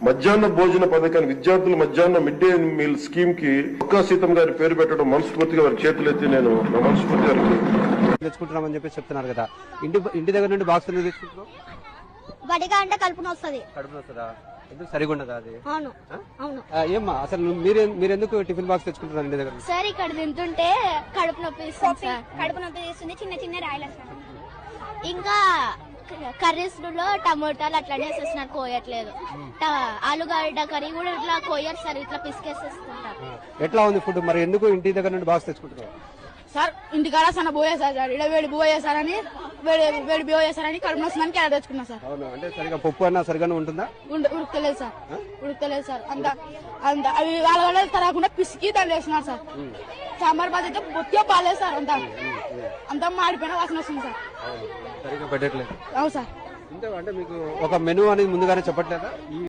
మధ్యాహ్న భోజన పథకాన్ని విద్యార్థుల మధ్యాహ్న మిడ్ డే మీల్ స్కీమ్ కి ఒక్క సీతం గారి పేరు పెట్టడం మనస్ఫూర్తిగా వారి చేతులెత్తి నేను మనస్ఫూర్తిగా తెచ్చుకుంటున్నామని చెప్పి చెప్తున్నారు కదా. ఇంటి దగ్గర నుండి బాక్స్ తెచ్చుకుంటున్నాం బడిగా అంటే కలుపున వస్తుంది. కడుపున వస్తుందా? ఎందుకు సరిగా ఉండదా అది? అవును అవును. ఏమ్మా అసలు మీరెందుకు టిఫిన్ బాక్స్ తెచ్చుకుంటున్నారు ఇంటి దగ్గర? సార్ ఇక్కడ తింటుంటే కడుపు నొప్పి ఇస్తుంది సార్. కడుపు నొప్పి తీస్తుంది, చిన్న చిన్న రాయలు సార్. ఇంకా కర్రీస్ లో టమోటాలు అట్లానే వేసేస్తున్నారు, కోయట్లేదు. ఆలుగడ్డ కర్రీ కూడా ఇట్లా కోయరు సార్, ఇట్లా పిసికేసేస్తుంటారు. ఎట్లా ఉంది ఫుడ్? మరి ఎందుకు ఇంటి దగ్గర నుండి బాక్స్ తెచ్చుకుంటున్నారు సార్? ఇంటికాడ సన్న పోయేసారు సార్, ఇక్కడ వేడి పోయేసారని వేడి పోయేసారని కడుపు వస్తుందని క్యారెట్ తెచ్చుకున్నా సార్. అవును, అంటే సరిగా పప్పు అన్నా సరిగానే ఉంటుందా? ఉడకలేదు సార్, ఉడకలేదు సార్. అంత అవి వాళ్ళ తరగకుండా పిసికి దాన్ని వేస్తున్నారు సార్. సాంబార్ బాధ అయితే బొత్తిగా బాగాలేదు సార్. అంతా మాడిపోయిన వాసన వస్తుంది సార్, సరిగా పెట్టట్లేదు. అవును సార్. అంటే మీకు ఒక మెనూ అనేది ముందుగానే చెప్పట్లేదా?